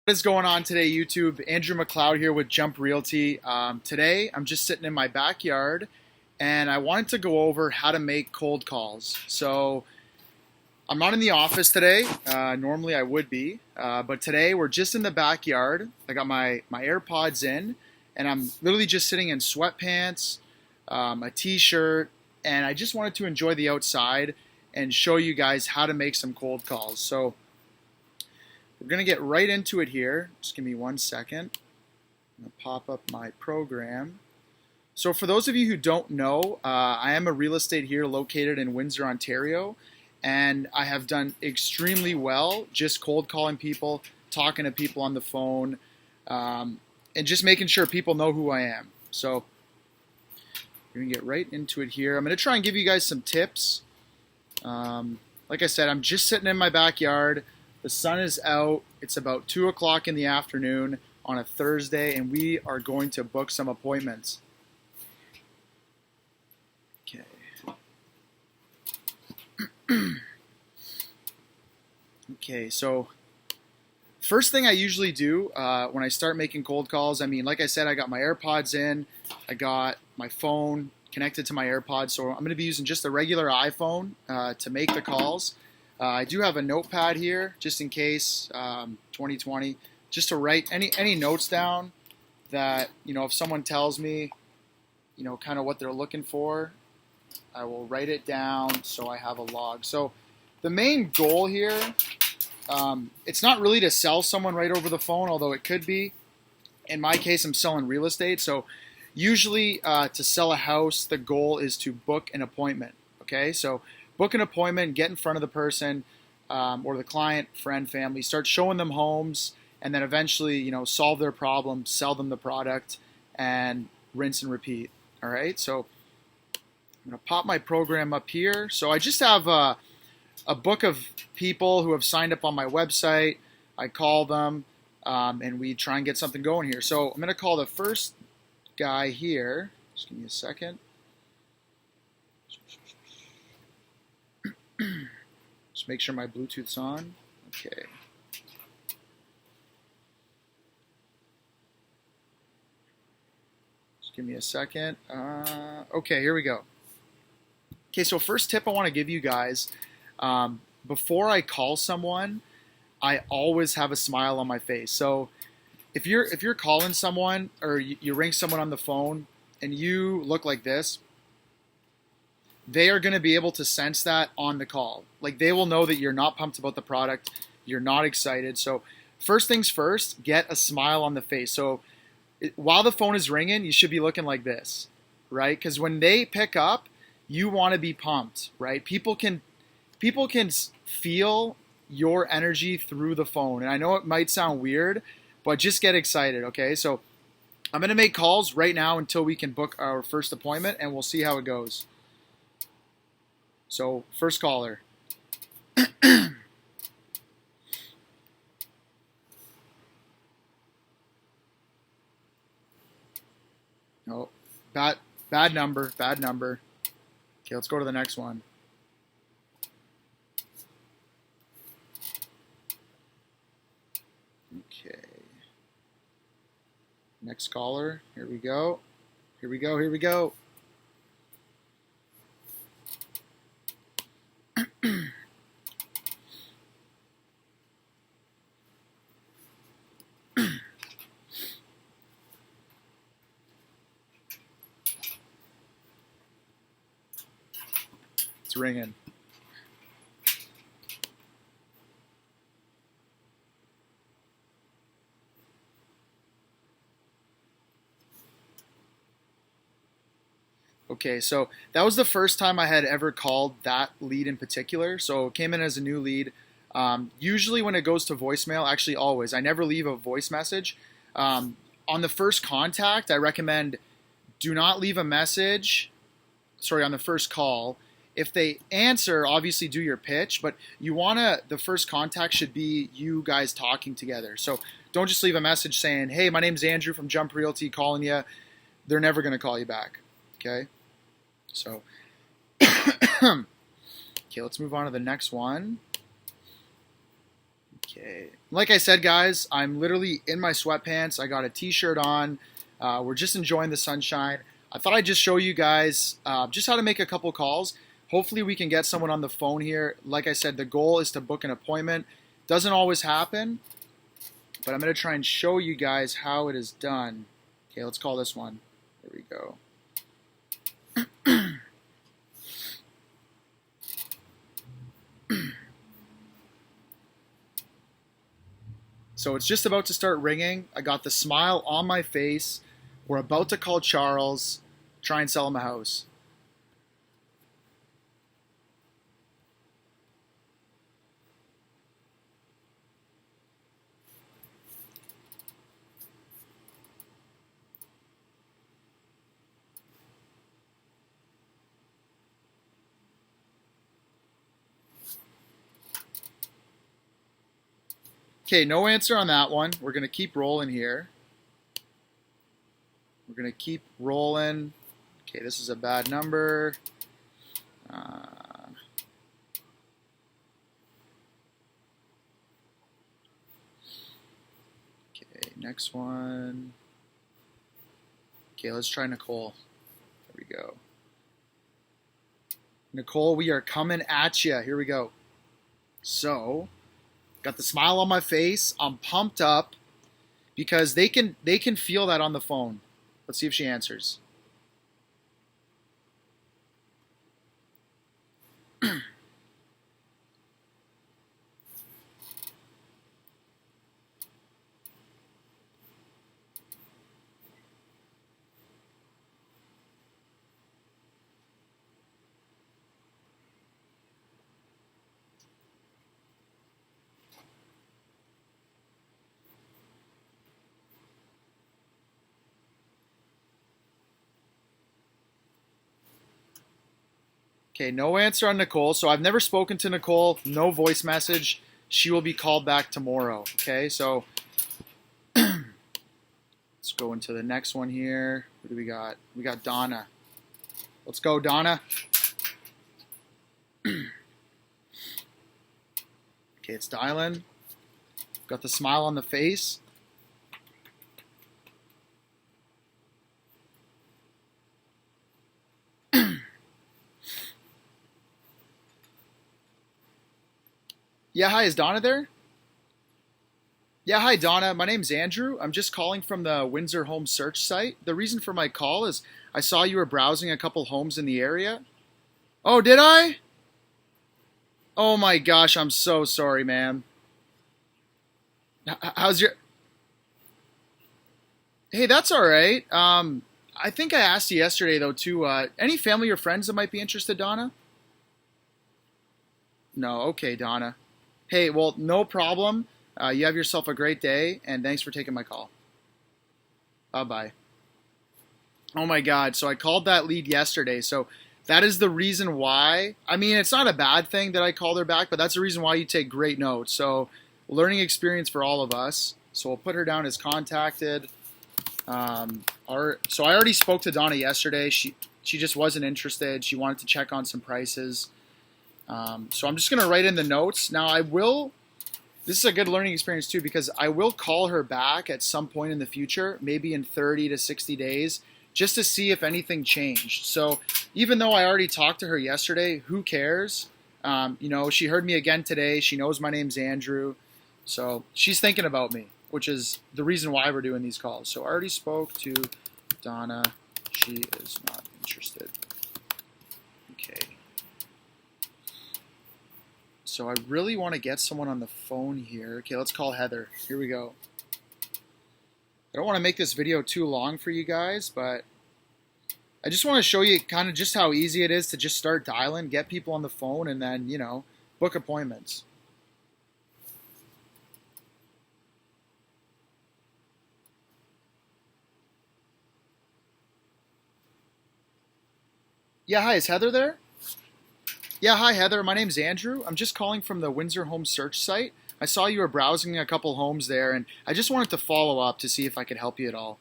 What is going on today, YouTube? Andrew Macleod here with Jump Realty. Today, I'm just sitting in my backyard, and I wanted to go over how to make cold calls. So, I'm not in the office today. Normally, I would be, but today we're just in the backyard. I got my AirPods in, and I'm literally just sitting in sweatpants, a t-shirt, and I just wanted to enjoy the outside and show you guys how to make some cold calls. So, we're going to get right into it here. Just give me 1 second. I'm going to pop up my program. So for those of you who don't know, I am a real estate here located in Windsor, Ontario, and I have done extremely well just cold calling people, talking to people on the phone, and just making sure people know who I am. So we're going to get right into it here. I'm going to try and give you guys some tips. Like I said, I'm just sitting in my backyard. The sun is out. It's about 2 o'clock in the afternoon on a Thursday, and we are going to book some appointments. Okay. Okay, so first thing I usually do when I start making cold calls, like I said, I got my AirPods in. I got my phone connected to my AirPods, so I'm going to be using just a regular iPhone to make the calls. I do have a notepad here, just in case, 2020, just to write any notes down that, if someone tells me, kind of what they're looking for, I will write it down so I have a log. So the main goal here, it's not really to sell someone right over the phone, although it could be. In my case, I'm selling real estate, so usually to sell a house, the goal is to book an appointment, okay? So book an appointment, get in front of the person or the client, friend, family, start showing them homes, and then eventually, solve their problem, sell them the product, and rinse and repeat. All right, so I'm going to pop my program up here. So I just have a book of people who have signed up on my website. I call them, and we try and get something going here. So I'm going to call the first guy here. Just give me a second. Just make sure my Bluetooth's on. Okay. Just give me a second. Okay, here we go. Okay, so first tip I want to give you guys, before I call someone, I always have a smile on my face. So if you're calling someone or you ring someone on the phone and you look like this, they are going to be able to sense that on the call. Like, they will know that you're not pumped about the product, you're not excited. So first things first, get a smile on the face. So while the phone is ringing, you should be looking like this, right? Because when they pick up, you want to be pumped, right? People can feel your energy through the phone. And I know it might sound weird, but just get excited, okay? So I'm going to make calls right now until we can book our first appointment, and we'll see how it goes. So, first caller. Oh, bad number. Okay, let's go to the next one. Okay. Next caller. Here we go. It's ringing. Okay, so that was the first time I had ever called that lead in particular. So it came in as a new lead. Usually when it goes to voicemail, actually always, I never leave a voice message. On the first contact, I recommend do not leave a message. Sorry, on the first call. If they answer, obviously do your pitch, but the first contact should be you guys talking together. So don't just leave a message saying, hey, my name's Andrew from Jump Realty calling you. They're never going to call you back, okay? So, okay, let's move on to the next one. Okay. Okay. Like I said, guys, I'm literally in my sweatpants. I got a t-shirt on. We're just enjoying the sunshine. I thought I'd just show you guys just how to make a couple calls. Hopefully we can get someone on the phone here. Like I said, the goal is to book an appointment. Doesn't always happen, but I'm going to try and show you guys how it is done. Okay, let's call this one. There we go. So it's just about to start ringing. I got the smile on my face. We're about to call Charles, try and sell him a house. Okay, no answer on that one. We're going to keep rolling here. We're going to keep rolling. Okay, this is a bad number. Okay, next one. Okay, let's try Nicole. There we go. Nicole, we are coming at you. Here we go. So, got the smile on my face. I'm pumped up because they can feel that on the phone. Let's see if she answers. Okay, no answer on Nicole. So I've never spoken to Nicole. No voice message. She will be called back tomorrow. Okay, so let's go into the next one here. What do we got? We got Donna. Let's go, Donna. Okay, it's dialing. Got the smile on the face. Yeah, hi, is Donna there? Yeah, hi, Donna. My name's Andrew. I'm just calling from the Windsor Home Search site. The reason for my call is I saw you were browsing a couple homes in the area. Oh, did I? Oh my gosh, I'm so sorry, ma'am. How's your... Hey, that's all right. I think I asked you yesterday, though, too. Any family or friends that might be interested, Donna? No, okay, Donna. Hey, well, no problem. You have yourself a great day, and thanks for taking my call. Bye-bye. Oh my God, so I called that lead yesterday, so that is the reason why. I mean, it's not a bad thing that I called her back, but that's the reason why you take great notes. So, learning experience for all of us. So, we'll put her down as contacted. So, I already spoke to Donna yesterday. She just wasn't interested. She wanted to check on some prices. So I'm just going to write in the notes. Now this is a good learning experience too, because I will call her back at some point in the future, maybe in 30 to 60 days, just to see if anything changed. So even though I already talked to her yesterday, who cares? She heard me again today. She knows my name's Andrew. So she's thinking about me, which is the reason why we're doing these calls. So I already spoke to Donna. She is not interested. Okay. So I really want to get someone on the phone here. Okay, let's call Heather. Here we go. I don't want to make this video too long for you guys, but I just want to show you kind of just how easy it is to just start dialing, get people on the phone, and then, book appointments. Yeah, hi, is Heather there? Yeah, hi, Heather. My name's Andrew. I'm just calling from the Windsor Home Search site. I saw you were browsing a couple homes there, and I just wanted to follow up to see if I could help you at all.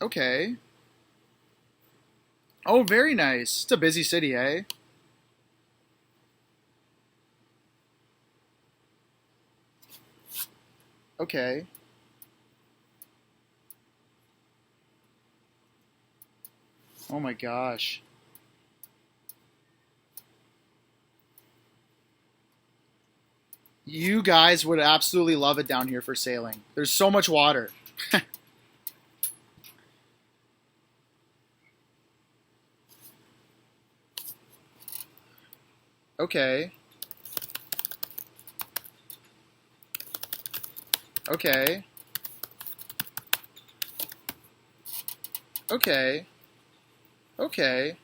Okay. Oh, very nice. It's a busy city, eh? Okay. Oh my gosh. You guys would absolutely love it down here for sailing. There's so much water. Okay. Okay. Okay. Okay.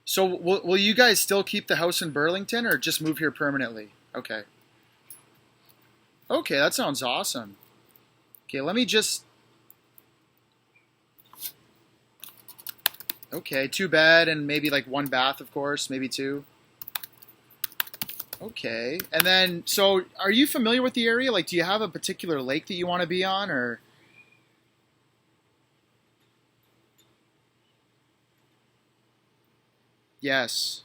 So will you guys still keep the house in Burlington or just move here permanently? Okay. Okay, that sounds awesome. Okay, let me just. Okay, two bed and maybe like one bath, of course, maybe two. Okay. And then, so are you familiar with the area? Like, do you have a particular lake that you want to be on or? Yes.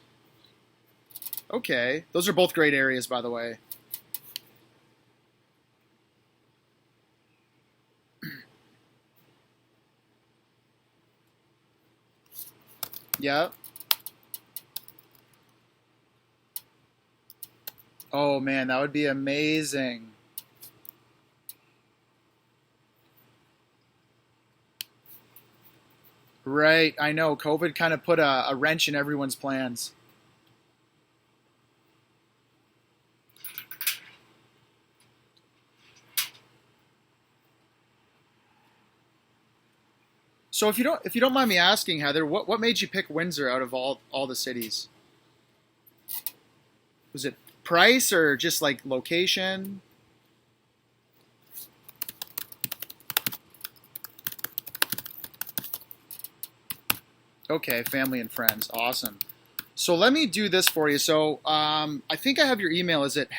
Okay. Those are both great areas, by the way. Yeah. Oh man, that would be amazing. Right. I know. COVID kind of put a wrench in everyone's plans. So if you don't mind me asking, Heather, what made you pick Windsor out of all the cities? Was it price or just like location? Okay, family and friends. Awesome. So let me do this for you. So I think I have your email. Is it?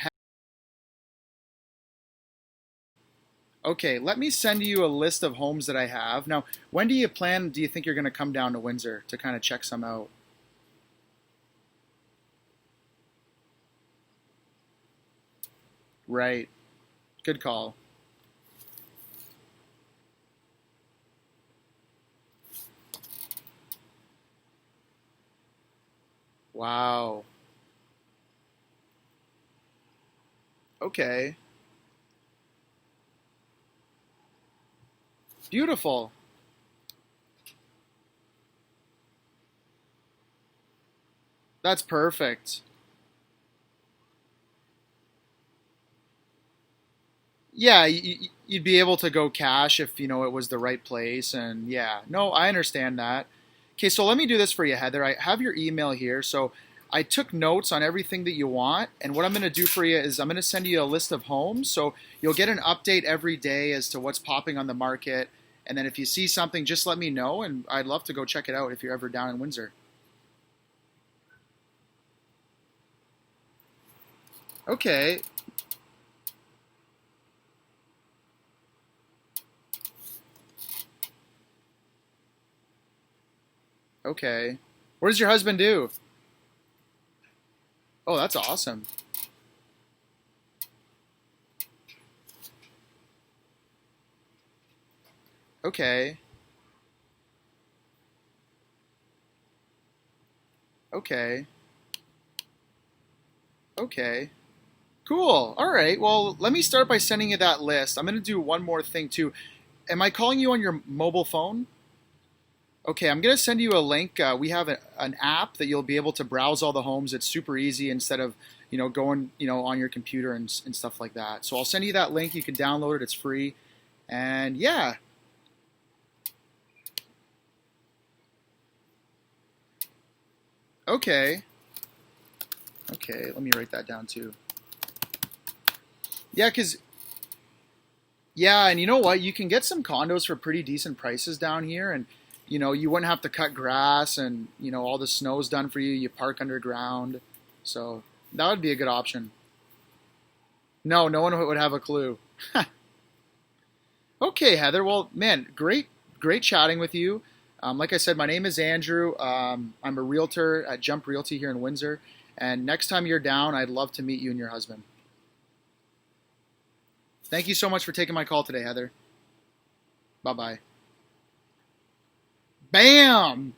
Okay, let me send you a list of homes that I have. Now, when do you think you're going to come down to Windsor to kind of check some out? Right. Good call. Wow. Okay. Beautiful. That's perfect. Yeah, you'd be able to go cash if you know it was the right place, and yeah, no, I understand that. Okay, so let me do this for you, Heather. I have your email here, so I took notes on everything that you want, and what I'm going to do for you is I'm going to send you a list of homes, so you'll get an update every day as to what's popping on the market, and then if you see something, just let me know, and I'd love to go check it out if you're ever down in Windsor. Okay, okay. What does your husband do? Oh, that's awesome. Okay, okay, okay. Cool. All right. Well, let me start by sending you that list. I'm going to do one more thing too. Am I calling you on your mobile phone? Okay, I'm going to send you a link. We have an app that you'll be able to browse all the homes. It's super easy instead of, going, on your computer and stuff like that. So I'll send you that link. You can download it. It's free. And yeah. Okay. Okay, let me write that down too. Yeah, because yeah, and you know what? You can get some condos for pretty decent prices down here, and you wouldn't have to cut grass, and all the snow's done for you. You park underground, so that would be a good option. No, no one would have a clue. Okay, Heather. Well, man, great chatting with you. Like I said, my name is Andrew. I'm a realtor at Jump Realty here in Windsor, And next time you're down, I'd love to meet you and your husband. Thank you so much for taking my call today, Heather. Bye-bye. Bam!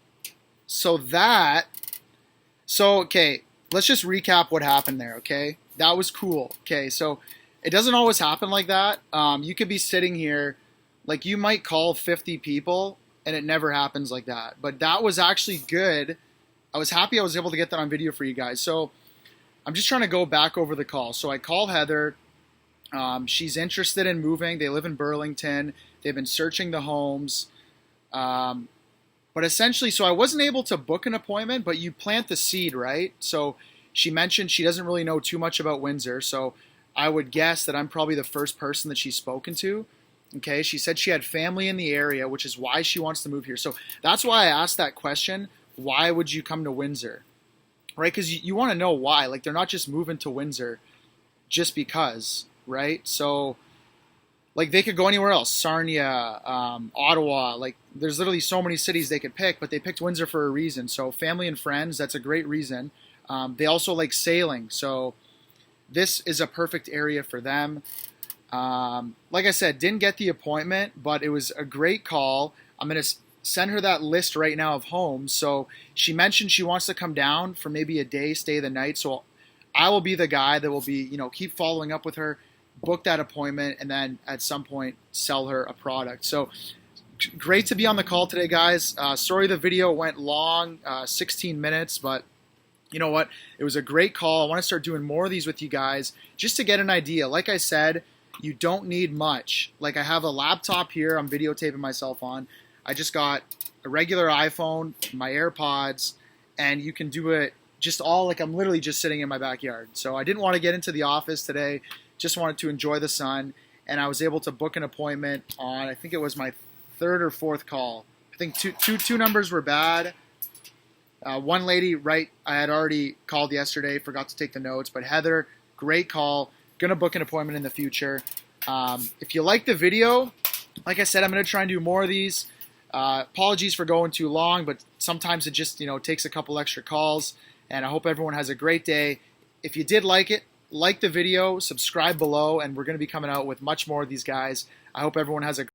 Okay, let's just recap what happened there, okay? That was cool. Okay, so it doesn't always happen like that. You could be sitting here, like you might call 50 people, and it never happens like that. But that was actually good. I was happy I was able to get that on video for you guys. So I'm just trying to go back over the call. So I call Heather. She's interested in moving. They live in Burlington. They've been searching the homes. But essentially, so I wasn't able to book an appointment, but you plant the seed, right? So she mentioned she doesn't really know too much about Windsor, so I would guess that I'm probably the first person that she's spoken to. Okay, she said she had family in the area, which is why she wants to move here. So that's why I asked that question, why would you come to Windsor? Right, because you want to know why. Like, they're not just moving to Windsor just because, right? So, like, they could go anywhere else, Sarnia, Ottawa, like, there's literally so many cities they could pick, but they picked Windsor for a reason. So family and friends, that's a great reason. They also like sailing, so this is a perfect area for them. Like I said, didn't get the appointment, but it was a great call. I'm going to send her that list right now of homes. So she mentioned she wants to come down for maybe a day, stay the night. So I will be the guy that will be, keep following up with her, book that appointment, and then at some point sell her a product. So great to be on the call today, guys. Sorry the video went long, 16 minutes, but you know what? It was a great call. I want to start doing more of these with you guys just to get an idea. Like I said, you don't need much. Like, I have a laptop here I'm videotaping myself on. I just got a regular iPhone, my AirPods, and you can do it just all like I'm literally just sitting in my backyard. So I didn't want to get into the office today. Just wanted to enjoy the sun, and I was able to book an appointment on, I think it was my third or fourth call. I think two numbers were bad. One lady, I had already called yesterday, forgot to take the notes, but Heather, great call. Gonna book an appointment in the future. If you like the video, like I said, I'm gonna try and do more of these. Apologies for going too long, but sometimes it just takes a couple extra calls, and I hope everyone has a great day. If you did like it, like the video, subscribe below, and we're gonna be coming out with much more of these guys. I hope everyone has a